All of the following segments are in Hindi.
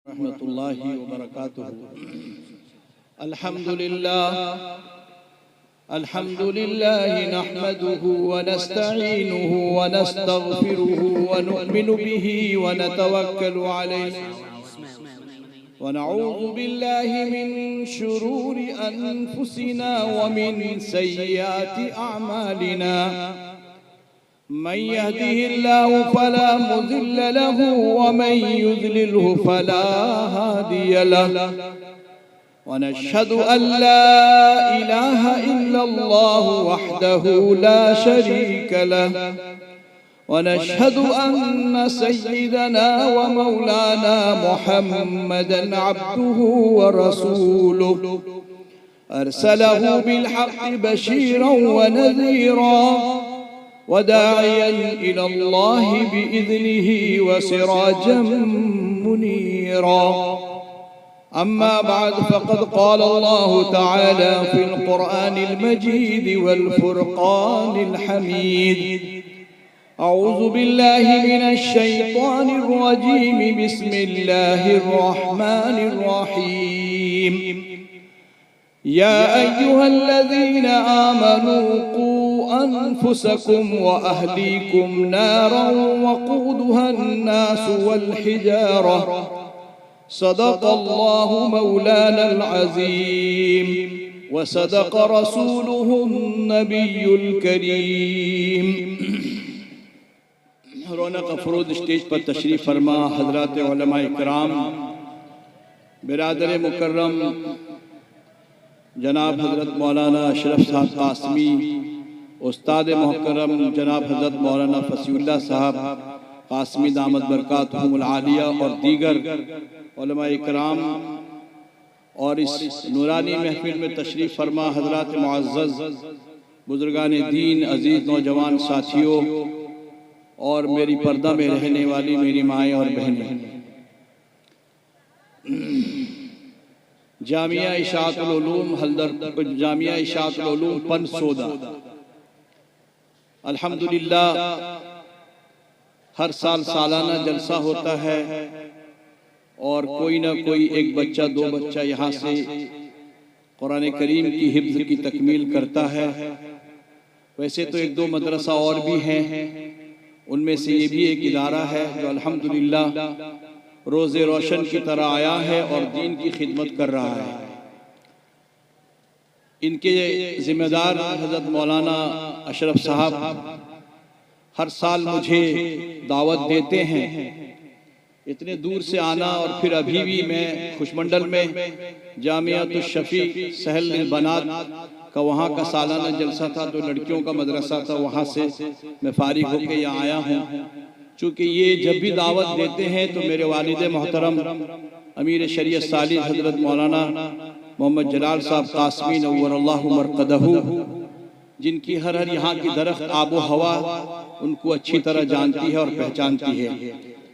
रहमतुल्लाहि व बरकातुहू। अल्हम्दुलिल्लाह नहमदुहु व नस्तईनुहु व नस्तगफिरुहु व नु'मिनु बिही व नतवक्कलु अलैहि व नऊज़ु बिल्लाहि मिन शुरूरि अनफुसिना व मिन सय्यिआति अअमालिना। मन यहदिहिल्लाहु फला मुज़िल्ल लहु व मन युज़लिलहु फला हादिय लहु। व नशहदु अल्ला इलाहा इल्लल्लाहु वहदहु ला शरीक लहु व नशहदु अन्न सय्यिदना व मौलाना मुहम्मदन अब्दुहु व रसूलुहु अरसलहु बिलहक़्क़ि बशीरन व नज़ीरा व दाइयन इलल्लाहि बिइज़निहि व सिराजन मुनीरा। अम्मा बाद फ़क़द क़ाल अल्लाहु तआला फ़िल क़ुरआनिल मजीद वल फ़ुरक़ानिल हमीद। अऊज़ु बिल्लाहि मिनश शैतानिर रजीम। बिस्मिल्लाहिर रहमानिर रहीम। या अय्युहल्लज़ीना आमनू क़ू अनफुसकुम व अहलीकुम नारन वक़ूदुहन नासु वल हिजारा। सदक़ल्लाहु मौलानल अज़ीम व सदक़ रसूलुहुन नबियुल करीम। रौनक अफरोज़ स्टेज पर तशरीफ़ फरमा हज़रात उलमाए किराम, बिरादर मुकर्रम जनाब हज़रत मौलाना अशरफ साहब कासमी, उस्ताद मुहतरम जनाब हज़रत मौलाना फसीउल्लाह साहब कासमी दामत बरकातुहुमुल आलिया और दीगर उलमाए किराम और इस नूरानी महफिल में तशरीफ़ फरमा हज़रात मुअज़्ज़ज़ बुज़ुर्गान दीन, अज़ीज़ नौजवान साथियों और मेरी पर्दा में रहने वाली मेरी माएँ और बहनें, जामिया इशाअतुल उलूम हल्दर, जामिया इशाअतुल उलूम पनसोदा, अल्हम्दुलिल्लाह हर साल सालाना जलसा होता है और कोई ना कोई एक बच्चा दो बच्चा यहाँ से कुरान करीम की हिफ्ज़ की तकमील करता है। वैसे तो एक दो मदरसा और भी हैं, उनमें से ये भी एक इदारा है जो अल्हम्दुलिल्लाह रोज़े रोशन की तरह आया है और दीन की खिदमत कर रहा है। इनके जिम्मेदार हज़रत मौलाना अशरफ साहब हर साल मुझे दावत देते हैं। इतने दूर से आना और फिर अभी भी मैं खुशमंडल में जामियातुश शफ़ी सहल बनात का वहाँ का सालाना जलसा था, तो लड़कियों का मदरसा था, वहाँ से मैं फारिग होकर यहाँ आया हूँ। चूँकि ये जब भी दावत देते हैं तो मेरे वालिद मोहतरम अमीर शरीयत सालिह हज़रत मौलाना मोहम्मद जलाल साहब कासमी नव्वरल्लाहु मरक़दहू, जिनकी हर हर यहाँ की दरख्त आबो हवा उनको अच्छी तरह जानती है और पहचानती है,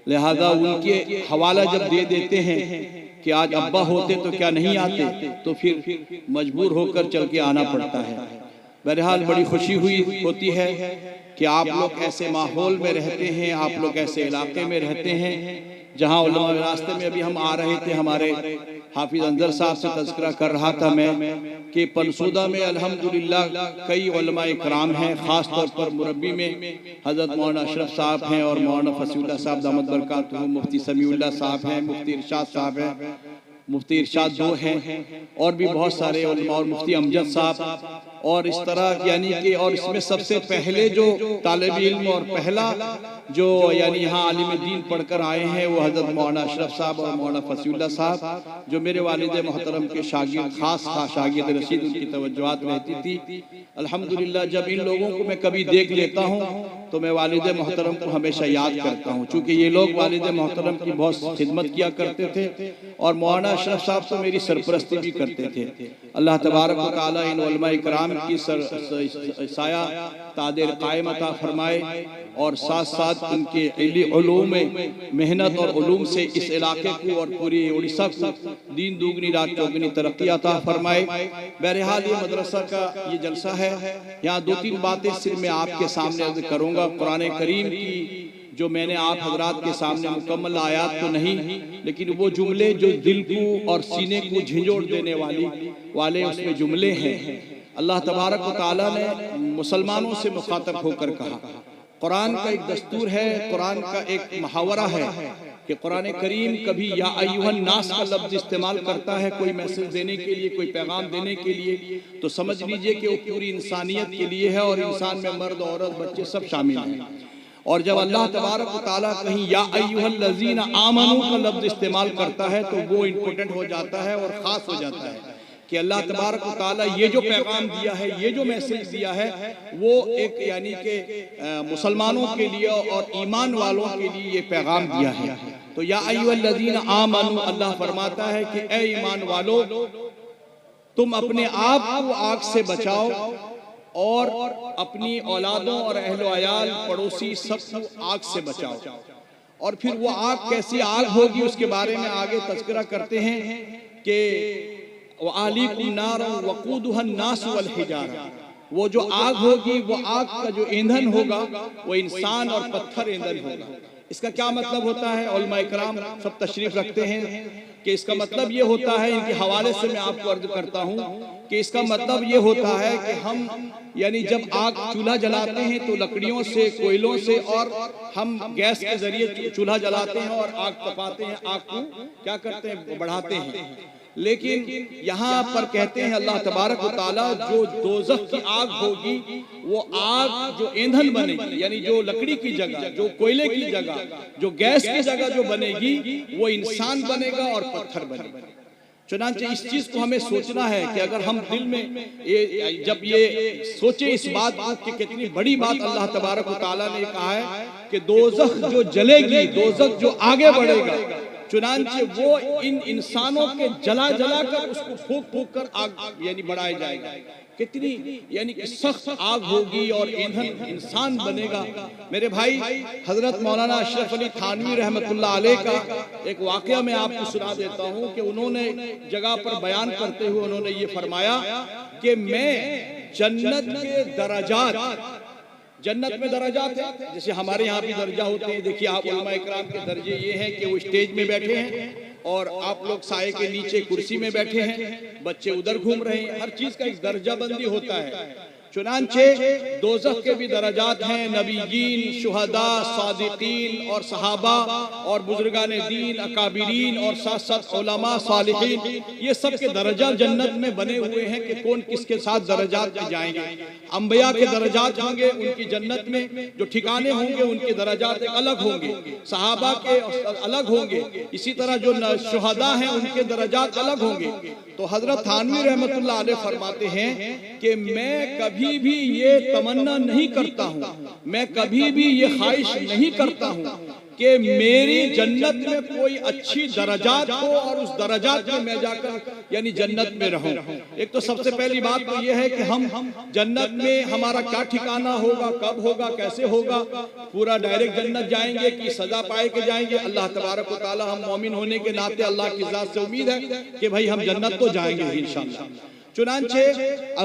लिहाजा उनके हवाला जब दे देते हैं कि आज अब्बा होते तो क्या नहीं आते, तो फिर मजबूर होकर चल के आना पड़ता है। बहरहाल बड़ी खुशी होती है कि आप लोग ऐसे माहौल में रहते हैं, आप लोग ऐसे इलाके में रहते हैं जहाँ उलमा, रास्ते में अभी हम आ रहे थे, हमारे हाफिज अंजर साहब से तज़किरा कर रहा था मैं कि पनसूदा में अल्हम्दुलिल्लाह कई उलमाए किराम हैं, ख़ास तौर पर मुरब्बी में हज़रत मौलाना अशरफ साहब हैं और मौलाना फसीउल्लाह साहब दामत बरकातुहू, मुफ्ती समीउल्लाह साहब हैं, मुफ्ती इरशाद साहब हैं, मुफ्ती इरशाद दो हैं और भी बहुत सारे उलमा और मुफ्ती अमजद साहब और इस तरह यानी कि, और इसमें सबसे पहले जो तालिब इल्म और पहला जो यानी यहाँ आलिम दीन पढ़कर आए हैं वो हज़रत मौलाना अशरफ साहब और मौलाना फसीउल्लाह साहब, जो मेरे वालिद मोहतरम के शागिर्द, खास शागिर्द रशीद, उनकी तवज्जुहात रहती थी। अल्हम्दुलिल्लाह जब इन लोगों को मैं कभी देख लेता हूँ तो मैं वालिद मोहतरम को हमेशा याद करता हूँ, चूँकि ये लोग वालिद मोहतरम की बहुत खिदमत किया करते थे और मौलाना अशरफ साहब तो मेरी सरपरस्ती भी करते थे। अल्लाह तबारक व तआला इन उलमाए किराम की साया तादिर कायम अता फरमाए और साथ साथ उनके उलूम में मेहनत और उलूम से इस इलाके को और पूरी उड़ीसा को दीन दुगनी रात चौगनी तरक्की अता फरमाए। बहरहाल ये मदरसा का ये जलसा है, यहाँ दो तीन बातें सिर्फ मैं आपके सामने अर्ज करूँगा। कुरान करीम की जो मैंने आप हजरात के सामने मुकम्मल आयात तो नहीं, लेकिन वो जुमले जो दिल को और सीने को झिंझोड़ देने वाले उसमें जुमले हैं। अल्लाह तबारक व तआला ने मुसलमानों से मुखातब होकर कहा, कुरान का एक दस्तूर है, कुरान का एक मुहावरा है कि कुरान करीम कभी या अय्युहन नास का लफ्ज इस्तेमाल करता है कोई मैसेज देने के लिए, कोई पैगाम देने के लिए, तो समझ लीजिए कि वो पूरी इंसानियत के लिए है और इंसान में मर्द औरत बच्चे सब शामिल हैं। और जब अल्लाह तबारक व तआला कहीं या अय्युहल लज़ीना आमनू का लफ्ज इस्तेमाल करता है तो वो इम्पोर्टेंट हो जाता है और ख़ास हो जाता है कि अल्लाह तबारक व तआला ये जो पैगाम दिया है, ये जो मैसेज दिया है, वो एक यानी कि मुसलमानों के लिए और ईमान वालों के लिए ये पैगाम दिया है। तो या अय्युहल लज़ीना आमनू, अल्लाह फरमाता है कि ए ईमान वालो, तुम अपने आप को आग से बचाओ और अपनी औलादों और अहलो अयाल पड़ोसी सबको आग से बचाओ। और फिर वो आग कैसी आग होगी उसके बारे में आगे तज़किरा करते हैं कि वअलीकुम नार वक़ूदुहा अन्नास वल हिजारा, वो जो आग होगी वो आग का जो ईंधन होगा वो इंसान और पत्थर ईंधन होगा। इसका क्या मतलब होता है? उलमा इकराम सब तशरीफ रखते हैं कि इसका मतलब ये होता है, इनके हवाले से मैं आपको अर्ज करता हूँ कि इसका मतलब ये होता है कि हम यानी जब आग चूल्हा जलाते हैं तो लकड़ियों से, कोयलों से, और हम गैस के जरिए चूल्हा जलाते हैं और आग तपाते हैं, आग को क्या करते हैं, बढ़ाते हैं। लेकिन यहाँ पर कहते हैं अल्लाह तबारक व तआला जो दोज़ख की आग होगी वो आग जो ईंधन बनेगी, यानी जो लकड़ी की जगह, जो कोयले की जगह, जो गैस की जगह जो बनेगी वो इंसान बनेगा और पत्थर बनेगा। चुनांचे इस चीज को हमें सोचना है कि अगर हम दिल में जब ये सोचे इस बात को कि कितनी बड़ी बात अल्लाह तबारक व तआला ने कहा है कि दोज़ख जो जलेगी, दोज़ख जो आगे बढ़ेगा, चुनांचे वो इन इंसानों के जला जला कर उसको फूंक फूंक कर आग यानी बढ़ाया जाएगा। कितनी यानी कि सख्त आग होगी और ईंधन इंसान बनेगा। मेरे भाई हजरत मौलाना अशरफ अली थानवी रहमतुल्लाह अलैह का एक वाकया मैं आपको सुना देता हूँ कि उन्होंने जगह पर बयान करते हुए उन्होंने ये फरमाया कि मैं जन्नत के दर्जात, जन्नत में दर्जात है जैसे हमारे यहाँ भी दर्जा होते हैं। देखिए आप उलमा इकराम के दर्जे ये हैं कि वो स्टेज में बैठे हैं और आप लोग साए के नीचे कुर्सी में बैठे हैं, बच्चे उधर घूम रहे हैं, हर चीज का एक दर्जा बंदी होता है। चुनांचे दोज़ख के भी दर्जात हैं, नबीयीन, शुहदा, सादिकीन और सहाबा और बुजुर्गान दीन, अकाबिरीन और साथ साथ उलमा सालिहीन, ये सब के दर्जा जन्नत में बने हुए हैं कि कौन किसके साथ दर्जात में जाएंगे। अंबिया के दर्जात होंगे उनकी जन्नत में, जो ठिकाने होंगे उनके दर्जात अलग होंगे, सहाबा के अलग होंगे, इसी तरह जो शुहदा हैं उनके दर्जात अलग होंगे। तो हजरत थानवी रहमतुल्लाह अलैह फरमाते हैं कि मैं कभी भी ये तमन्ना नहीं करता हूँ, मैं कभी भी ये ख्वाहिश नहीं करता हूँ कि मेरी जन्नत में कोई अच्छी दर्जात हो और उस दर्जात में मैं जाकर यानी जन्नत में रहूं। एक तो सबसे पहली बात तो ये है कि हम जन्नत में हमारा क्या ठिकाना होगा, कब होगा, कैसे होगा, पूरा डायरेक्ट जन्नत जाएंगे कि सजा पाए के जाएंगे? अल्लाह तबारक व तआला हम मोमिन होने के नाते अल्लाह की ज़ात से उम्मीद है कि भाई हम जन्नत तो जाएंगे इंशाअल्लाह। चुनांचे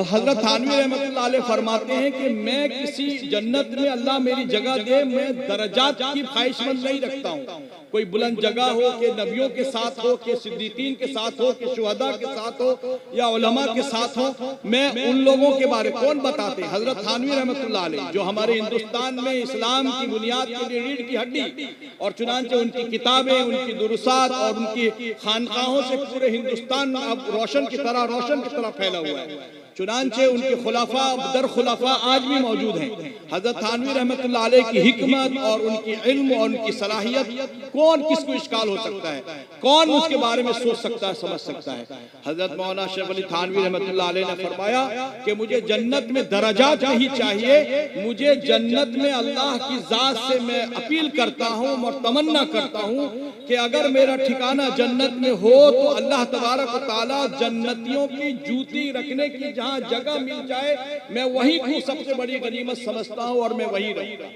हजरत थानवी रहमतुल्लाह अलैह फरमाते हैं कि मैं किसी जन्नत में अल्लाह मेरी जगह दे, मैं दर्जात की ख्वाहिशमंद नहीं रखता हूँ। कोई बुलंद जगह हो कि नबियों के साथ हो, कि सिद्दीकीन के साथ हो, कि शुहदा के साथ हो या उलमा के साथ हो, मैं उन लोगों के बारे कौन बताते हैं? हजरत थानवी रहमतुल्लाह अलैह जो हमारे हिंदुस्तान में इस्लाम की बुनियाद के लिए रीढ़ की हड्डी, और चुनांचे उनकी किताबें, उनकी दुरुसात और उनकी खानकाहों से पूरे हिंदुस्तान अब रोशन की तरह फैला हुआ है। चुनांचे उनके खुलाफा दर खुलाफा आज भी मौजूद हैं। हजरत थानवी रहमतुल्लाह अलैह की हिकमत और उनकी इल्म और उनकी सलाहियत कौन किसको इश्काल हो सकता है, कौन उसके बारे में सोच सकता है, समझ सकता है? हजरत मौलाना अशरफ अली थानवी रहमतुल्लाह अलैह ने फरमाया कि मुझे जन्नत में दर्जात नहीं चाहिए, मुझे जन्नत में अल्लाह की जात से मैं अपील करता हूँ और तमन्ना करता हूँ कि अगर मेरा ठिकाना जन्नत में हो तो अल्लाह तबारक व तआला जन्नतियों की जूती रखने की जहाँ जगह मिल जाए मैं वही को सबसे बड़ी गनीमत समझता हूँ और मैं वही रहूँ।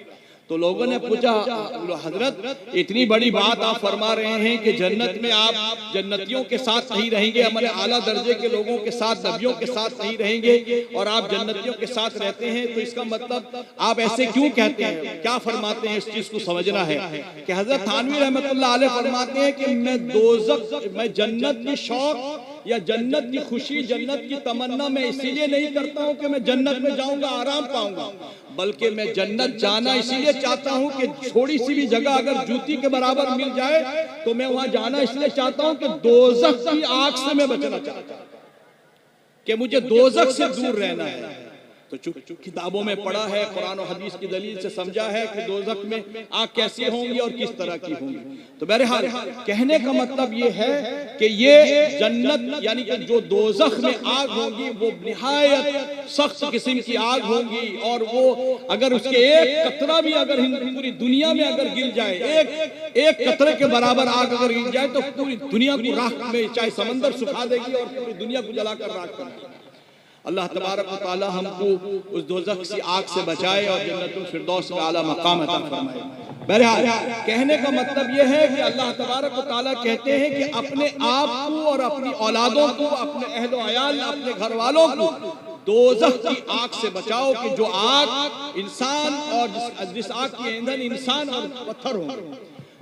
तो लोगों ने पूछा, हजरत इतनी बड़ी बात आप फरमा रहे हैं कि जन्नत में आप जन्नतियों के साथ नहीं रहेंगे, हमारे आला दर्जे के लोगों के साथ, नबियों के साथ नहीं रहेंगे, और आप जन्नतियों के साथ रहते हैं, तो इसका मतलब आप ऐसे क्यों कहते हैं, क्या फरमाते हैं, इस चीज को समझना है। कि हजरत थानवी रहमतुल्लाह अलैह फरमाते हैं कि मैं जन्नत की शौक या जन्नत की खुशी, जन्नत की तमन्ना मैं इसीलिए नहीं करता हूं कि मैं जन्नत में जाऊंगा, आराम पाऊंगा, बल्कि मैं जन्नत जाना इसीलिए चाहता हूं कि थोड़ी सी भी जगह अगर जूती के बराबर मिल जाए तो मैं वहां जाना इसलिए चाहता हूं कि दोज़ख की आग से मैं बचना चाहता हूं, कि मुझे दोज़ख से दूर रहना है। तो किताबों में पढ़ा है, कुरान और हदीस की दलील से समझा है कि दोज़ख में आग कैसी होंगी और किस तरह की होंगी। तो बहरहाल कहने का मतलब ये है कि ये जन्नत यानी कि जो दोज़ख में आग होगी वो निहायत सख्त किस्म की आग होगी, और वो अगर उसके एक कतरा भी अगर पूरी दुनिया में अगर गिर जाए, एक कतरे के बराबर आग अगर गिर जाए तो पूरी दुनिया को राख में, चाहे समंदर सुखा देगी और पूरी दुनिया को जलाकर राख कर देगी। अल्लाह तबारक व तआला हमको उस दोज़ख की आग से बचाए और जन्नतुल फिरदौस में आला मकाम अता फरमाए। बहरहाल कहने का मतलब यह है कि अल्लाह तबारक व तआला कहते हैं कि अपने आप को और अपनी औलादों को, अपने अहलो अयाल, अपने घर वालों को दोज़ख की आग से बचाओ, कि जो आग इंसान और जिस आग की ईंधन इंसान और पत्थर हो।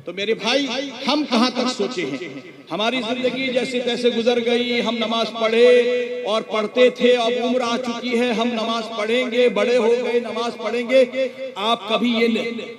तो मेरे भाई हम कहां तक सोचे हैं, हमारी जिंदगी जैसे तैसे गुजर गई, हम नमाज पढ़े और पढ़ते थे, अब उम्र आ चुकी है, हम नमाज पढ़ेंगे, बड़े हो गए, नमाज पढ़ेंगे। आप कभी ये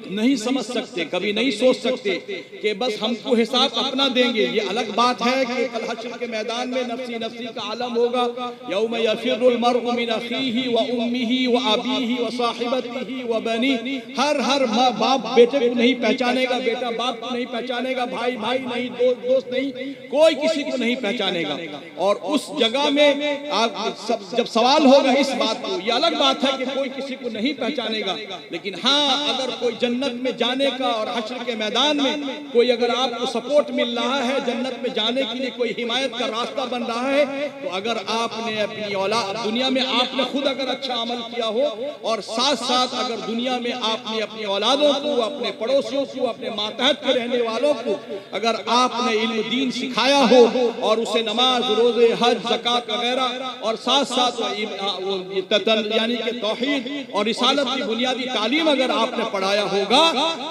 नहीं समझ सकते, कभी नहीं सोच सकते कि बस हमको हिसाब अपना देंगे। ये अलग बात है कि कल हश्र के मैदान में नफ्सी नफ्सी का आलम होगा, यौम यफिरुल मर्उ मिन अखीही व उम्मिही व अबीही व साहिबतिही व बनी। हर माँ बाप बेटे को नहीं पहचानेगा, बेटा बाप को नहीं पहचानेगा, भाई भाई नहीं, दोस्त नहीं, कोई किसी को नहीं पहचानेगा। और उस जगह में जब सवाल होगा इस बात को, ये अलग बात है कि कोई किसी को नहीं पहचानेगा, लेकिन हाँ अगर कोई जन्नत में जाने का और हश्र के मैदान में कोई अगर आपको सपोर्ट मिल रहा है, जन्नत में जाने के लिए कोई हिमायत का रास्ता बन रहा है, तो अगर आपने अपनी औलाद, दुनिया में आपने खुद अगर अच्छा अमल किया हो और साथ साथ अगर दुनिया में आपने अपनी औलादों को, अपने पड़ोसियों को, अपने मातहत के रहने वालों को अगर आपने इल्म दीन सिखाया हो और उसे नमाज, रोजे, हज, ज़कात वगैरह और साथ साथ यानी कि तौहीद और रिसालत की बुनियादी तालीम अगर आपने पढ़ाया होगा,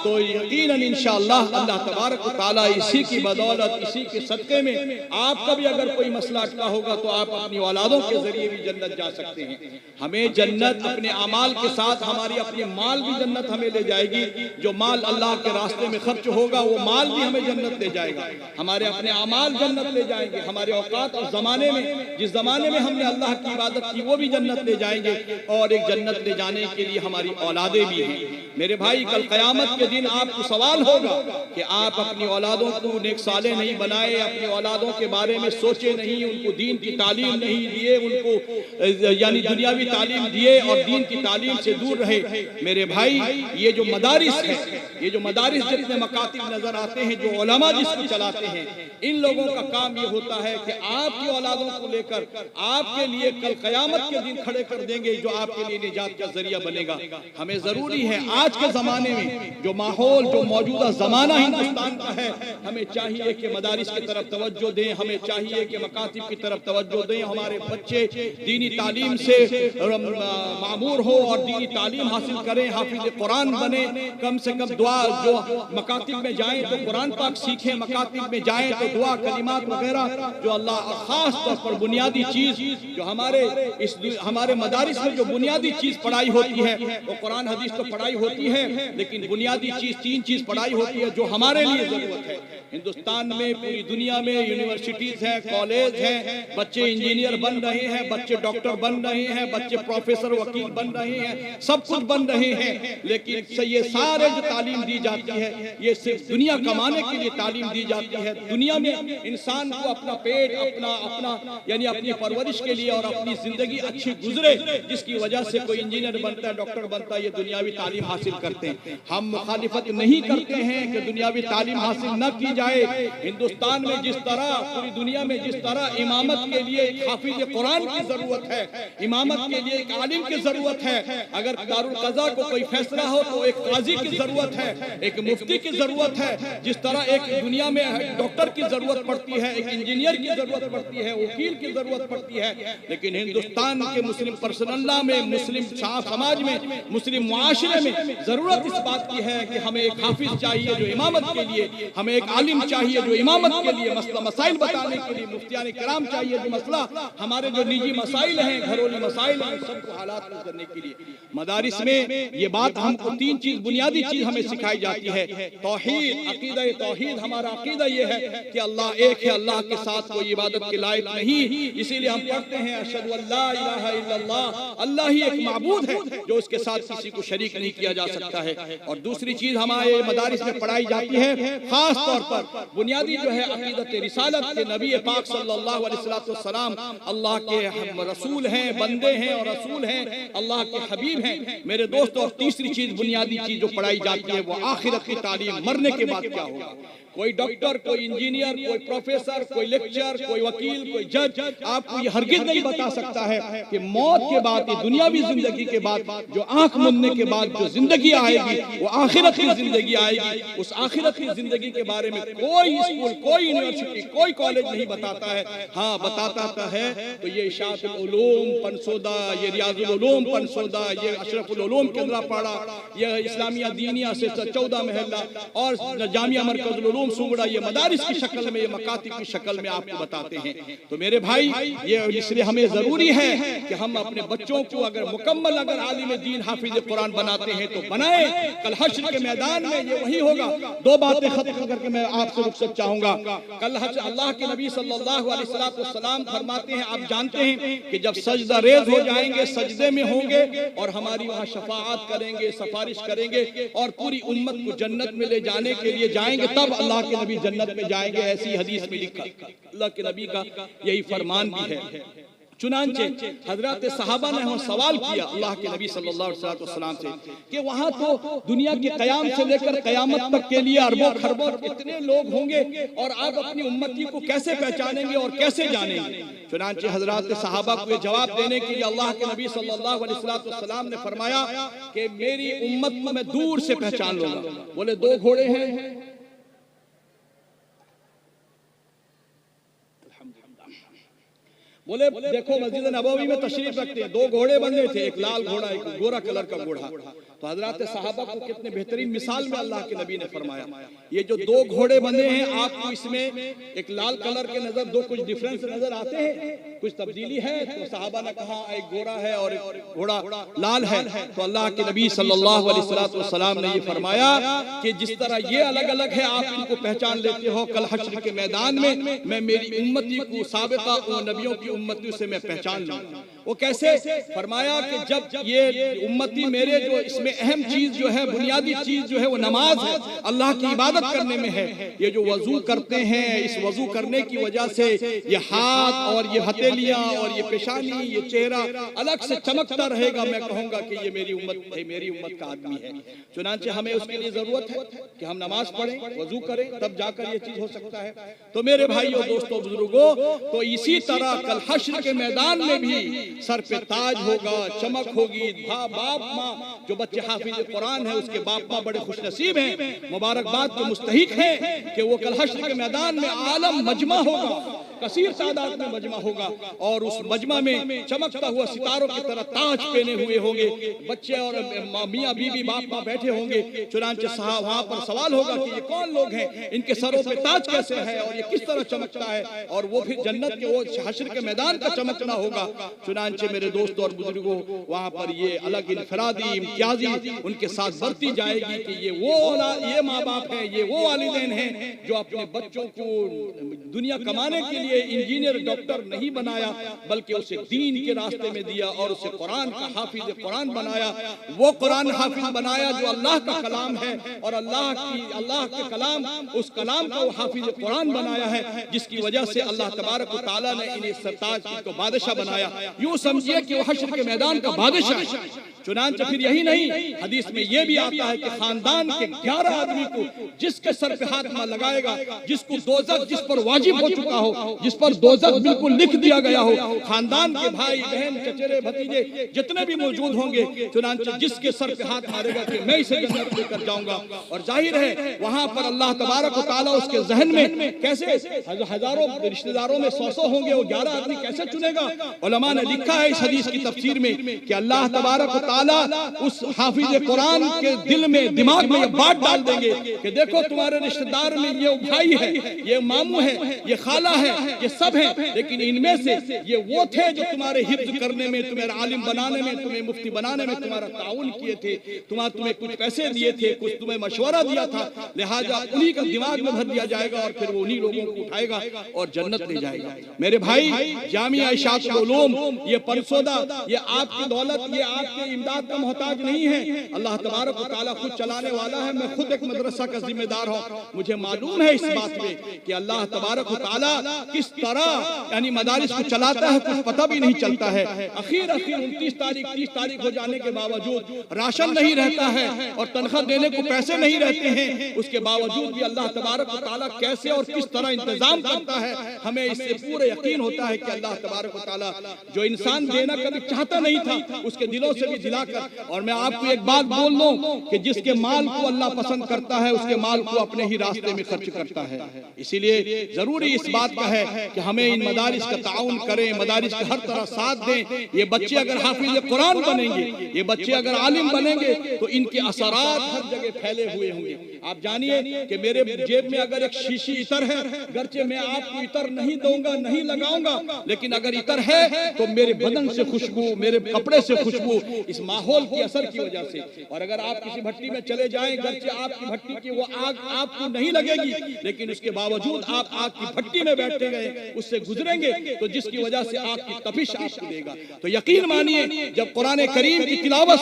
तो यकीनन इंशाअल्लाह अल्लाह तबारक व तआला इसी की बदौलत, इसी के सदक़े में आपका भी अगर कोई मसला अटका होगा तो आप अपनी औलादों के जरिए भी जन्नत जा सकते हैं। हमें जन्नत अपने अमाल के साथ, हमारी अपनी माल भी जन्नत हमें ले जाएगी। जो माल अल्लाह के रास्ते में खर्च होगा वो माल भी हमें जन्नत ले जाएगा, हमारे अपने अमाल जन्नत ले जाएंगे, हमारे औकात और जमाने में जिस जमाने में हमने अल्लाह की इबादत की वो भी जन्नत ले जाएंगे, और एक जन्नत ले जाने के लिए हमारी औलादे भी हैं। मेरे भाई कल क़यामत के दिन आपको सवाल होगा कि आप अपनी औलादों को नेक साले नहीं बनाए, अपनी औलादों के बारे में सोचे नहीं, उनको दीन की तालीम नहीं दिए, उनको यानी दुनियावी तालीम दिए और दीन की तालीम से दूर रहे। मेरे भाई ये जो मदारिस है, ये जो मदारिस जितने मकातिब नजर आते हैं, जो उलमा जिसको चलाते हैं, इन लोगों का काम ये होता है कि आपकी औलादों को लेकर आपके लिए कल क़यामत के दिन खड़े कर देंगे, जो आपके लिए निजात का जरिया बनेगा। हमें जरूरी है आज के जमाने में जो माहौल, जो मौजूदा जमाना हिंदुस्तान का है, हमें चाहिए कि मदारिस की तरफ तवज्जो दें, हमें चाहिए कि मकातिब की तरफ तवज्जो दें, हमारे बच्चे दीनी तालीम से मामूर हो और दीनी तालीम हासिल करें, हाफिज कुरान बने, कम से कम दुआ, जो मकातिब में जाएं तो कुरान पाक सीखें, मकातिब में जाएं तो दुआ, कलिमात वगैरह, जो अल्लाह खास तौर पर बुनियादी चीज जो हमारे मदारिस में जो बुनियादी चीज पढ़ाई होती है वो कुरान हदीस तो पढ़ाई होती है, लेकिन बुनियादी चीज 3 चीज पढ़ाई होती है जो हमारे लिए जरूरत है। हिंदुस्तान में, पूरी दुनिया में यूनिवर्सिटीज हैं, कॉलेज हैं, बच्चे इंजीनियर बन रहे हैं, बच्चे डॉक्टर बन रहे हैं, बच्चे प्रोफेसर, वकील बन रहे हैं, सब कुछ बन रहे हैं, लेकिन ये सारे जो तालीम दी जाती है ये सिर्फ दुनिया कमाने के लिए तालीम दी जाती है। दुनिया में इंसान को अपना पेट, अपना यानी अपनी परवरिश के लिए और अपनी जिंदगी अच्छी गुजरे, जिसकी वजह से कोई इंजीनियर बनता है, डॉक्टर बनता है, ये दुनियावी तालीम हासिल करते हैं। हम मुखालिफत नहीं करते हैं कि दुनियावी तालीम हासिल न की जाए। हिंदुस्तान में जिस तरह, पूरी दुनिया में जिस तरह इमामत के लिए एक हाफिज कुरान की जरूरत है, इमामत के लिए एक आलिम की जरूरत है, अगर दारुल कज़ा को कोई फैसला हो तो एक काजी की जरूरत है, एक मुफ्ती की जरूरत है, जिस तरह एक दुनिया में डॉक्टर की जरूरत पड़ती है, एक इंजीनियर की जरूरत पड़ती है, वकील की जरूरत पड़ती है, लेकिन हिंदुस्तान के मुस्लिम पर्सनल्ला में, मुस्लिम समाज में, मुस्लिम मुआशरे में जरूरत इस बात की है कि हमें एक हाफिज चाहिए जो इमामत के लिए, हमें एक आलिम चाहिए जो इमामत के लिए मसला मसाइल बताने के लिए, मुफ्तियान किराम चाहिए जो मसला हमारे जो निजी मसाइल हैं, घरेलू मसाइल हैं, सबको हालात में करने के लिए। मदारिस में ये बात हमको तीन चीज, बुनियादी चीज हमें सिखाई जाती है। तौहीद, अकीदा तौहीद, हमारा अकीदा ये है कि अल्लाह एक है, अल्लाह के साथ कोई इबादत के लायक नहीं, इसीलिए हम पढ़ते हैं अशहदु अल्ला इलाहा इल्लल्लाह, अल्लाह ही एक माबूद है जो उसके साथ किसी को शरीक नहीं किया जा सकता है। और दूसरी चीज हमारे मदारिस में पढ़ाई जाती है, खास तौर पर बुनियादी जो है अकीदत रिसालत के, नबी पाक सल्लल्लाहु अलैहि वसल्लम अल्लाह के रसूल हैं, बंदे हैं और रसूल हैं, अल्लाह के हबीब हैं मेरे दोस्त। और तीसरी चीज, बुनियादी चीज जो पढ़ाई जाती है वो आखिरत की तालीम, मरने के बाद क्या होगा। कोई डॉक्टर, कोई इंजीनियर, कोई प्रोफेसर, कोई लेक्चर, कोई वकील, कोई जज आपको ये हरगिज नहीं बता सकता है कि मौत के बाद, ये दुनियावी जिंदगी के बाद, जो आंख मूंदने के बाद जो जिंदगी आएगी वो आखिरत की जिंदगी आएगी। उस आखिरत की जिंदगी के बारे में कोई स्कूल, कोई यूनिवर्सिटी, कोई कॉलेज नहीं बताता है। हाँ, बताता है तो ये इशाअतुल उलूम पनसोदा, ये रियाजुल उलूम पनसोदा, ये अशरफुल उलूम केंद्रापाड़ा, ये इस्लामिया दीनिया से 14 महल्ला और जामिया मरकजुल उलूम सुंगड़ा, ये मदारिस की शक्ल में, ये मकातिब की शक्ल में आपको बताते हैं। तो मेरे भाई, ये इसलिए हमें जरूरी है कि हम अपने बच्चों को अगर मुकम्मल अगर आलिम दीन हाफिज कुरान बनाते हैं तो बनाए। कल हश्र के मैदान में ये वही होगा। दो बातें खत्म करके मैं आपसे रुखसत चाहूंगा। कल हश्र अल्लाह के नबी सल्लल्लाहु अलैहि वसल्लम फरमाते हैं, आप जानते हैं कि जब सजदा रेज हो जाएंगे, सजदे में होंगे और हमारी वहां शफाअत करेंगे, सिफारिश करेंगे और पूरी उम्मत को जन्नत में ले जाने के लिए जाएंगे, तब अल्लाह के नबी जन्नत में जाएंगे। ऐसी हदीस में लिखा, अल्लाह के नबी का यही फरमान भी है। चुनांचे हजरत सहाबा ने हम सवाल किया अल्लाह के नबी सल्लल्लाहु अलैहि वसल्लम से कि वहां तो दुनिया के कयाम से लेकर कयामत तक के लिए अरबों खरबों इतने लोग होंगे और आप अपनी उम्मती को कैसे पहचानेंगे और कैसे जानेंगे। चुनांचे हजरत सहाबा को ये जवाब देने के लिए अल्लाह के नबी सल्लल्लाहु अलैहि वसल्लम ने फरमाया कि मेरी उम्मत को मैं दूर से पहचान लूंगा। बोले दो घोड़े हैं, बोले देखो मस्जिद नबवी में तशरीफ रखते हैं, दो घोड़े बंधे थे, एक लाल घोड़ा, एक गोरा कलर का घोड़ा। तो हजरत सहाबा को कितने बेहतरीन मिसाल में अल्लाह के नबी ने फरमाया, ये जो दो घोड़े बंधे हैं आपको इसमें एक लाल कलर के नजर दो कुछ डिफरेंस नजर आते हैं, कुछ तब्दीली है। तो सहाबा ने कहा एक गोरा है और एक घोड़ा लाल है। तो अल्लाह के नबी सल्लल्लाहु अलैहि वसल्लम ने ये फरमाया कि जिस तरह ये अलग अलग है आप इनको पहचान लेते हो, कल हश्र के मैदान में मैं मेरी उम्मती को साबिता और नबियों की उम्मती से मैं पहचान लूंगा। वो कैसे? फरमाया कि जब ये उम्मती मेरे जो इसमें अहम चीज जो है, बुनियादी चीज जो है वो नमाज है, अल्लाह की इबादत करने में है। ये जो वजू करते हैं, इस वजू करने की वजह से ये हाथ और ये हथेलियां और ये पेशानी, ये चेहरा अलग से चमकता रहेगा। मैं कहूंगा कि ये मेरी उम्मत है, मेरी उम्मत का आदमी है। चुनांचे हमें उसके लिए जरूरत है कि हम नमाज पढ़ें, वजू करें, तब जाकर ये चीज हो सकता है। तो मेरे भाइयों, दोस्तों, बुजुर्गों, तो इसी तरह कल हश्र के मैदान में भी सर पे ताज होगा, चमक होगी। बाप माँ जो बच्चे हाफिज कुरान है उसके बाप माँ बड़े खुशनसीब हैं, मुबारकबाद के मुस्तहिक हैं कि वो कल हश्र के मैदान में आलम मजमा होगा, कसीर तादाद में मजमा होगा और उस मजमा में चमकता हुआ सितारों की तरह ताज पहने हुए होंगे बच्चे और मियाँ बीबी बाप माँ बैठे होंगे। चुनांचे साहब वहां पर सवाल होगा कि ये कौन लोग हैं, इनके सरों पे ताज कैसे है और ये किस तरह चमकता है, और वो फिर जन्नत के वो हश्र के मैदान का चमकना होगा। चुनांचे मेरे दोस्तों और बुजुर्गों, वहां पर ये अलग इनफरादी इम्तियाजी उनके साथ बरती जाएगी कि ये माँ बाप हैं, ये वो वालिदैन हैं जो अपने बच्चों को दुनिया कमाने के लिए लिए इंजीनियर डॉक्टर नहीं बनाया, बल्कि उसे दीन के रास्ते में दिया और उसे कुरान का हाफिज कुरान बनाया। वो कुरान हाफिज बनाया जो अल्लाह का कलाम है, और अल्लाह के कलाम, उस कलाम का वो हाफिज कुरान बनाया है, जिसकी वजह से अल्लाह तबारक व तआला ने इन्हें सरताज को बादशाह बनाया। यूं समझिए कि वो हश्र के मैदान का बादशाह है। चुनांचे फिर यही नहीं, हदीस में यह भी आता है कि खानदान के 11 आदमी को जिसके सर पे हाथ न लगाएगा, जिसको दोजख जिस पर वाजिब हो चुका हो, जिस पर दोजख बिल्कुल लिख दिया गया हो, खानदान के भाई बहन चचेरे भतीजे जितने भी मौजूद होंगे, चुनांचे जिसके सर पे हाथ मारेगा कि मैं इसे जन्नत लेकर जाऊंगा। और जाहिर है वहां पर अल्लाह तबारक व तआला उसके जहन में कैसे हजारों रिश्तेदारों में 100 होंगे, वो 11 आदमी कैसे चुनेगा। उलमा ने लिखा है इस हदीस की तफसीर में कि अल्लाह तबारक व तआला उस हाफिज कुरान के दिल में, दिमाग में ये बात डाल देंगे कि देखो तुम्हारे रिश्तेदार में ये भाई है, ये मामू है, ये खाला है, ये सब है, लेकिन इनमें से ये वो थे जो तुम्हारे हिफ्ज करने में, तुम्हें आलिम बनाने में, तुम्हें मुफ्ती बनाने में तुम्हारा ताउन किए थे, तुम्हें कुछ पैसे दिए थे, कुछ तुम्हें मशवरा दिया था, लिहाजा उन्हीं का दिमाग में भर दिया जाएगा और फिर वो उन्हीं लोगों को उठाएगा और जन्नत ले जाएगा। मेरे भाई, जामिया इशातुल उलूम ये परसोदा, ये आपकी दौलत, ये आपके इमदाद का मोहताज नहीं है। अल्लाह तबारक व तआला खुद चलाने वाला है। मैं खुद एक मदरसा का जिम्मेदार हूँ। मुझे मालूम है इस बात में कि अल्लाह तबारक व तआला किस तरह यानी मदारिस को चलाता है, कुछ पता भी नहीं चलता है। आखिर 29 तारीख 30 तारीख हो जाने के बावजूद राशन नहीं रहता है और तनख्वाह देने को पैसे नहीं रहते हैं, उसके बावजूद भी अल्लाह तबारक व तआला कैसे और किस तरह इंतजाम करता है, हमें इससे पूरे यकीन होता है कि अल्लाह तबारक व तआला जो इंसान देना कभी चाहता नहीं था, उसके दिलों से भी दिलाकर। और मैं आपको एक बात बोल दूं कि जिसके माल को अल्लाह पसंद करता है, उसके माल को अपने ही रास्ते में खर्च करता है। इसीलिए जरूरी इस बात का है कि हमें इन मदारिस का ताउन करें, मदारिस का हर तरह साथ दें। ये बच्चे अगर हाफिज कुरान बनेंगे, ये बच्चे अगर आलिम बनेंगे, तो इनके असरात हर जगह फैले हुए होंगे। आप जानिए कि मेरे जेब में अगर एक शीशी इतर है, गरचे मैं आपको इतर नहीं दूंगा, नहीं लगाऊंगा, लेकिन अगर इतर है तो मेरे बदन से खुशबू, मेरे कपड़े से खुशबू, इस माहौल के असर की वजह से। और अगर आप किसी भट्टी में चले जाएं, गरचे आपकी भट्टी की वो आग आपको नहीं लगेगी, लेकिन उसके बावजूद आप आग की भट्टी में बैठे गए, उससे गुजरेंगे, तो जिसकी वजह से आग की तपिश आपको देगा। तो यकीन मानिए, जब कुरान करीम की तिलावत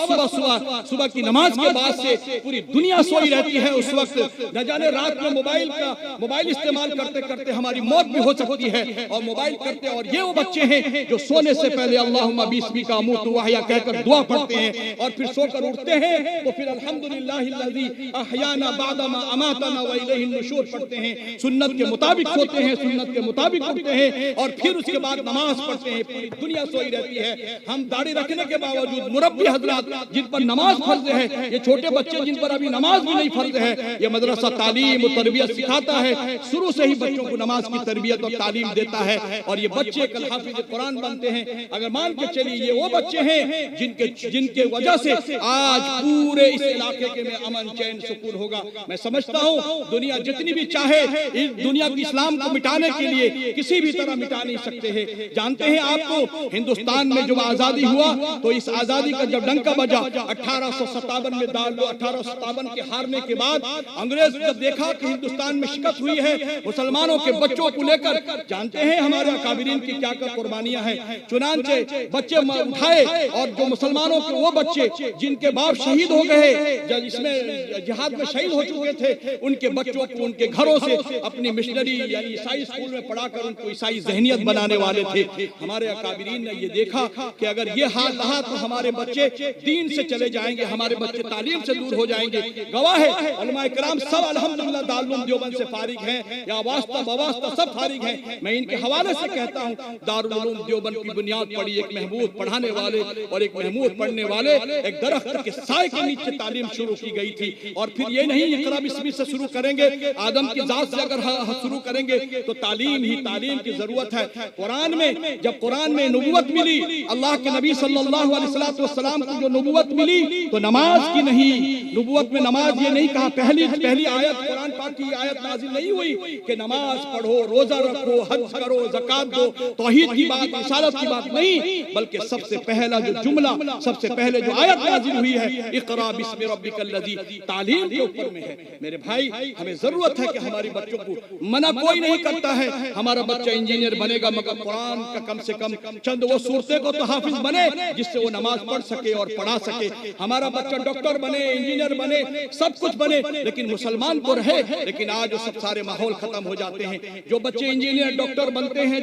सुबह की नमाज के बाद से पूरी दुनिया सोई रहती है, उस वक्त न जाने रात में मोबाइल इस्तेमाल करते करते हमारी मौत भी हो सकती है। और मोबाइल करते, और ये वो बच्चे हैं जो सोने से पहले अल्लाहुम्मा बिस्मिका अमूतु व अहया कहकर दुआ पढ़ते हैं, और फिर सोकर उठते हैं तो फिर अल्हम्दुलिल्लाहिल्लज़ी अहयाना बादा मा अमातना व इलैहि नुशूर पढ़ते हैं। सुन्नत के मुताबिक सोते हैं, सुन्नत के मुताबिक उठते हैं, और फिर उसके बाद नमाज पढ़ते हैं। पूरी दुनिया सोई रहती है। हम दाढ़ी रखने के बावजूद मुरब्बी हजरात जिन पर नमाज फर्ज है, ये छोटे बच्चे जिन पर अभी नमाज भी नहीं फर्ज है, ये मदरसा तालीम और तरबियत सिखाता है, शुरू से ही बच्चों को नमाज की तरबियत और तालीम देता है, और ये बच्चे कल हाफिज कुरान बनते हैं। अगर मान के चलिए ये वो बच्चे हैं जिनके वजह से आज पूरे इस इलाके के में अमन चैन सुकून होगा। मैं समझता हूँ दुनिया जितनी भी चाहे इस दुनिया की इस्लाम को मिटाने के लिए किसी भी तरह मिटा नहीं सकते हैं। जानते हैं आपको हिंदुस्तान में जब आजादी हुआ तो इस आजादी का जब डंका बजा 1857 में दारुल 1857 के हारने के बाद अंग्रेज जब देखा कि हिंदुस्तान में शिकस्त हुई है मुसलमानों के बच्चों को लेकर, जानते हैं हमारे अकाबिरीन की क्या क्या कुर्बानियां हैं। चुनांचे बच्चे उठाए और जो मुसलमानों के वो बच्चे जिनके बाप शहीद हो गए, जब इसमें जिहाद में शहीद हो चुके थे, उनके बच्चों को उनके घरों से अपनी मिशनरी यानी ईसाई स्कूल में पढ़ाकर उनको ईसाई जहनियत बनाने वाले थे। हमारे अकाबिरीन ने ये देखा कि अगर ये हाल रहा तो हमारे बच्चे दीन से चले जाएंगे, हमारे बच्चे तालीम से दूर हो जाएंगे। गवाह है उलमाए किराम सब अल्हम्दुलिल्लाह दारुल उलूम देवबंद से फारिग हैं, या वास्ता बवास्ता सब फारिग हैं। मैं इनके हवाले से कहता हूँ दारुल उलूम देवबंद की बुनियाद पड़ी एक महमूद पढ़ाने वाले और एक महमूद पढ़ने वाले एक दरख्त के साए के नीचे तालीम शुरू की गई थी। और फिर ये नहीं इक़रा बिस्मिल्लाह से शुरू करेंगे, आदम की जात से अगर शुरू करेंगे तो तालीम ही तालीम की जरूरत है। कुरान में जब कुरान में नबूवत मिली, अल्लाह के नबी सल्लल्लाहु अलैहि वसल्लम को जो नबूवत मिली तो नमाज की नहीं, नबूवत में नमाज ये नहीं कहा, पहली आयत कुरान पाक की आयत नाजिल नहीं हुई कि नमाज पढ़ो, रोजा रखो, हज करो, ज़कात दो, तौहीद की बात, रिसालत की बात नहीं, बल्कि सबसे पहला जो जुमला, सबसे पहले जो आयत नाजिल हुई है इक़रा बिस्मि रब्बिकल लज़ी, तालीम के ऊपर में है। मेरे भाई हमें जरूरत है कि हमारे बच्चों को, मना कोई नहीं करता है, हमारा बच्चा इंजीनियर बनेगा, मगर कुरान का कम से कम चंद वो सूरतें को तो हाफिज बने जिससे वो नमाज पढ़ सके और पढ़ा सके। हमारा बच्चा डॉक्टर बने, इंजीनियर बने, सब कुछ बने, लेकिन मुसलमान तो रहे। लेकिन आज वो सब सारे माहौल खत्म हो जाते हैं। जो बच्चे इंजीनियर डॉक्टर बनते हैं,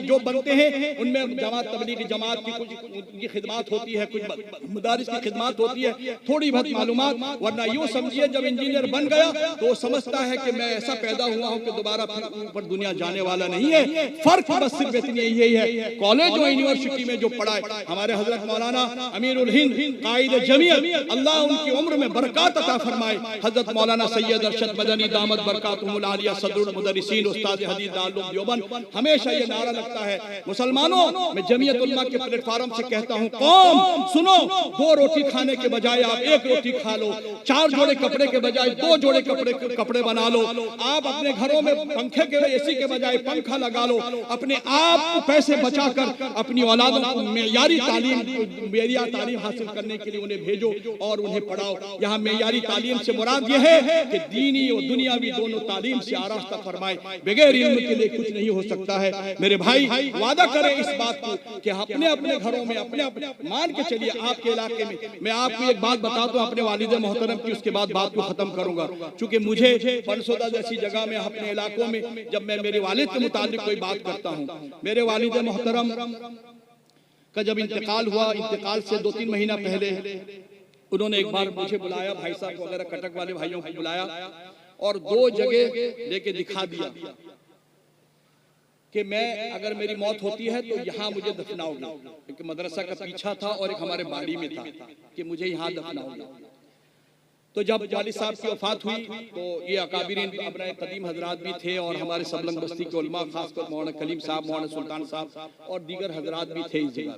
जो बनते हैं, उनमें जमात तबलीगी जमात की कुछ उनकी खिदमत होती है, कुछ मदारिस की खिदमत होती है, थोड़ी बहुत मालूमात। वरना यूं समझिए जब इंजीनियर बन गया तो वो समझता है कि मैं ऐसा पैदा हुआ हूं कि दोबारा फिर ऊपर दुनिया जाने वाला नहीं है। फर्क बस सिर्फ इतनी यही है, कॉलेज और यूनिवर्सिटी में जो पढ़ाए हमारे हजरत मौलाना अमीरुल हिंद कायद जमीयत, अल्लाह उनकी उम्र में बरकत अता फरमाए, हजरत मौलाना सैयद अरशद मदनी दामत बरकातुहुल आलिया सदरुल मुदर्रिसीन उस्ताद हदीस दारुल देवबंद, हमेशा ये नारा लगता है मुसलमानों, मैं जमीयत उलमा के प्लेटफार्म से कहता हूं, कौम सुनो, 2 रोटी खाने के बजाय आप 1 रोटी खा लो, 4 जोड़े कपड़े के बजाय 2 जोड़े कपड़े बना लो, आप अपने घरों में पंखे के एसी के बजाय पंखा लगा लो, अपने आप को पैसे बचाकर अपनी औलादों को मेयारी तालीम हासिल करने के लिए उन्हें भेजो और उन्हें पढ़ाओ। यहाँ मेयारी तालीम से मुराद यह है कि दीनी और दुनियावी दोनों तालीम से आरास्ता फरमाए। बगैर इल्म के लिए कुछ नहीं हो सकता है। मेरे भाई वादा करें इस बात को कि अपने अपने घरों में अपने मान के चलिए। आपके इलाके में मैं आपको एक बात बता दूं अपने वालिद मोहतरम की, उसके बाद बात को खत्म करूंगा। चूंकि मुझे बनसोदा जैसी जगह में अपने इलाकों में जब मैं मेरे वालिद के मुतालिक कोई बात करता हूं, मेरे वालिद मोहतरम का जब इंतकाल हुआ, इंतकाल से 2-3 महीना पहले उन्होंने एक बार मुझे बुलाया, भाई साहब वगैरह कटक वाले भाइयों को बुलाया और 2 जगह लेके दिखा दिया कि मैं अगर मेरी मौत होती है तो यहाँ मुझे दफनाओगे। एक मदरसा का पीछा था और एक हमारे बाड़ी में था कि मुझे यहाँ दफनाओगे। तो जब वालिद साहब की वफात हुई तो ये अकाबिरीन अपने कदीम हजरात भी थे और हमारे सबलंग बस्ती के उलमा, खासकर मौलाना कलीम साहब, मौलाना सुल्तान साहब और दीगर हजरात भी थे इस जगह।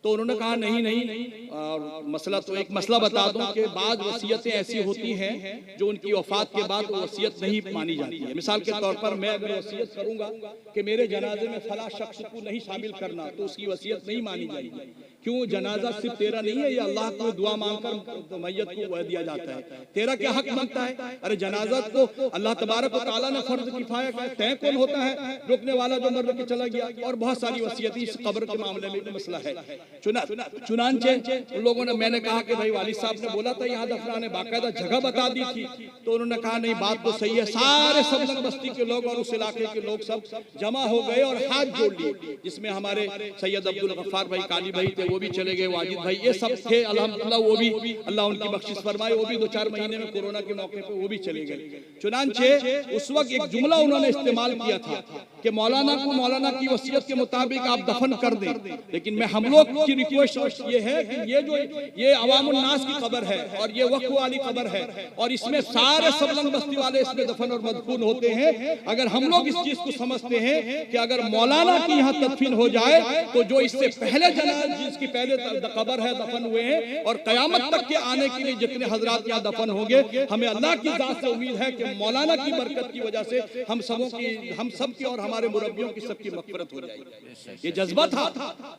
तो उन्होंने कहा नहीं और मसला तो एक मसला बता दूं कि बाद वसीयतें ऐसी होती हैं जो उनकी वफात के बाद वसीयत नहीं मानी जाती है। मिसाल के तौर पर मैं अगर वसीयत करूंगा कि मेरे जनाजे में फला शख्स को नहीं शामिल करना, तो उसकी वसीयत नहीं मानी जाएगी। क्यों? जनाजा सिर्फ तेरा नहीं है, ये अल्लाह को दुआ मांगकर तो मैयत को वह दिया जाता है। तेरा क्या हक बनता है? अरे जनाजा तो अल्लाह तबारक व तआला ने फर्ज किफाया किया, तय कौन होता है रोकने वाला जो मर के चला गया। और बहुत सारी वसीयतें इस कब्र के मामले में भी मसला है। चुनांचे उन लोगों ने, मैंने कहा कि भाई वालिद साहब ने बोला था यहाँ दफनाने, बाकायदा जगह बता दी थी, तो उन्होंने कहा नहीं बात तो सही है। सारे सबलंग बस्ती के लोग और उस इलाके के लोग सब जमा हो गए और हाथ जोड़ लिए, जिसमें हमारे सैयद अब्दुल गफ्फार भाई काली भाई थे, वो भी चले गए, वाजिद भाई, ये सब थे अल्हम्दुलिल्लाह। वो भी अल्लाह उनकी बख्शिश फरमाए, वो भी 2-4 महीने में कोरोना के मौके पे वो भी चले गए। चुनांचे उस वक्त एक जुमला उन्होंने इस्तेमाल किया था कि मौलाना को मौलाना की वसीयत के मुताबिक आप दफन कर दें, लेकिन मैं हम लोग की रिक्वेस्ट ये है कि ये अवामुन नास की कब्र है और ये वक्फ वाली कब्र है और इसमें सारे सबलंग बस्ती वाले इसमें दफन और मदफून होते हैं। अगर हम लोग इस चीज को समझते हैं कि अगर मौलाना की यहाँ तदफीन हो जाए तो जो इससे पहले जनाज़ा जिसकी पहले कब्र है दफन हुए हैं और कयामत तक के आने के लिए जितने हजरात यहाँ दफन होंगे, हमें अल्लाह की जात से उम्मीद है कि मौलाना की बरकत की वजह से हम सब की और हमारे मुरब्बियों की सबकी मग़फ़िरत हो जाएगी। ये जज्बा था।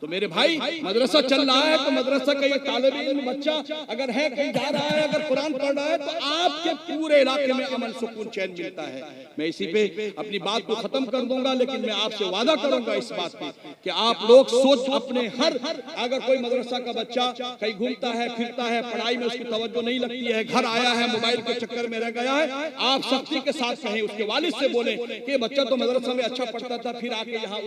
तो मेरे भाई मदरसा चल रहा है तो मदरसा का एक तालिब इल्म बच्चा अगर है कहीं जा रहा है, अगर कुरान पढ़ रहा है, तो आपके पूरे इलाके में अमन सुकून चैन मिलता है। मैं इसी पे अपनी बात को खत्म कर दूंगा, लेकिन मैं आपसे वादा करूंगा इस बात पे कि आप लोग सोच अपने हर अगर कोई मदरसा का बच्चा कहीं घूमता है फिरता है, पढ़ाई में उसकी तवज्जो नहीं लगती है, घर आया है मोबाइल के चक्कर में रह गया है, आप सख्ती के साथ कहें, उसके वालिद से बोले कि बच्चा तो मदरसा में अच्छा पढ़ता था, फिर आके यहाँ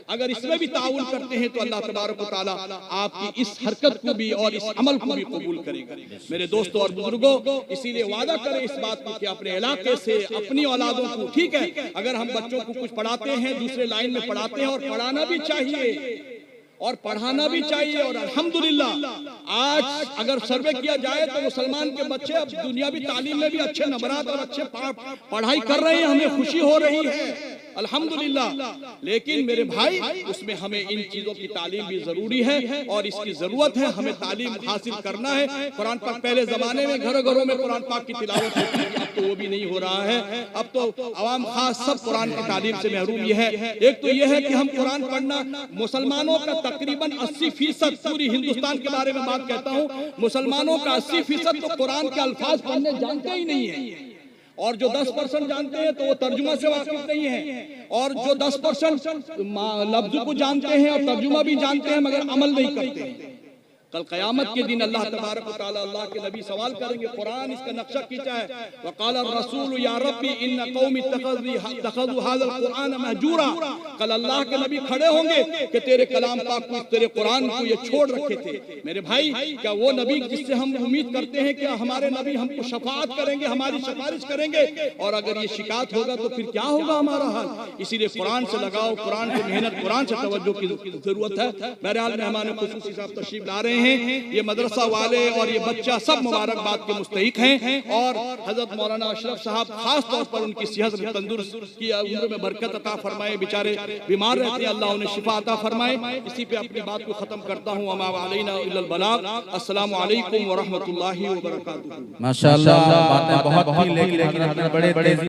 अगर इसमें भी ताउन करते हैं तो अल्लाह तबारक व तआला आपकी इस हरकत को भी और इस अमल को भी कबूल करेगा। मेरे दोस्तों और बुजुर्गों, इसीलिए वादा करें इस बात को कि अपने इलाके से अपनी औलादों को, ठीक है अगर हम बच्चों को कुछ पढ़ाते हैं, दूसरे लाइन में पढ़ाते हैं और पढ़ाना भी चाहिए और पढ़ाना भी चाहिए। और अल्हम्दुलिल्लाह आज अगर सर्वे किया जाए तो मुसलमान के बच्चे अब दुनियावी तालीम में भी अच्छे नंबरात और अच्छे पढ़ाई कर रहे हैं, हमें खुशी हो रही है अल्हम्दुलिल्लाह। लेकिन मेरे भाई उसमें हमें इन चीजों की तालीम भी जरूरी है और इसकी जरूरत है, हमें तालीम हासिल करना है। कुरान पाक पहले जमाने में घरों घरों में कुरान पाक की तिलावत होती थी, अब तो वो भी नहीं हो रहा है। अब तो अवाम खास सब कुरान की तालीम से महरूम ये है। एक तो ये है कि हम कुरान पढ़ना, मुसलमानों का तकरीबन 80% पूरी हिंदुस्तान के बारे में बात कहता हूँ, मुसलमानों का 80% तो कुरान के अल्फाज पढ़ने जानते ही नहीं है और जो 10% जानते हैं तो वो तर्जुमा से वाकिफ नहीं है, और जो 10% लफ्ज को जानते हैं और तर्जुमा भी जानते हैं मगर अमल नहीं करते हैं। कल क़यामत के दिन अल्लाह तबारक व तआला अल्लाह के नबी सवाल करेंगे, कुरान इसका नक्शा खींचा है, वक़ाल रसूल या रब्बी इन्न कौमी तख़ज़ू हाज़ल कुरान महजूरा। कल अल्लाह के नबी खड़े होंगे कि तेरे कलाम पाक को, तेरे कुरान को ये छोड़ रखे थे। मेरे भाई, क्या वो नबी जिससे हम उम्मीद करते हैं कि हमारे नबी हमको शफाअत करेंगे, हमारी सिफारिश करेंगे, और अगर ये शिकायत होगा तो फिर क्या होगा हमारा हाल। इसीलिए कुरान से लगाओ, कुरान से मेहनत, कुरान से तवज्जो की जरूरत है। बहरहाल मेहमान खुसूसी साहब तशरीफ ला रहे हैं, ये मदरसा वाले और ये बच्चा सब मुबारकबाद के मुस्तहिक हैं, और हजरत मौलाना अशरफ साहब खास तौर पर उनकी सेहत तंदुरुस्त की, उम्र में बरकत अता फरमाए। बेचारे बीमार रहते हैं, अल्लाह उन्हें शिफा अता फरमाए। इसी पे अपनी बात को खत्म करता हूँ। अमा अलैना इल्लल बलाग। अस्सलामु अलैकुम व रहमतुल्लाहि व बरकातुहू। माशाअल्लाह, बातें बहुत थी लेकिन बड़े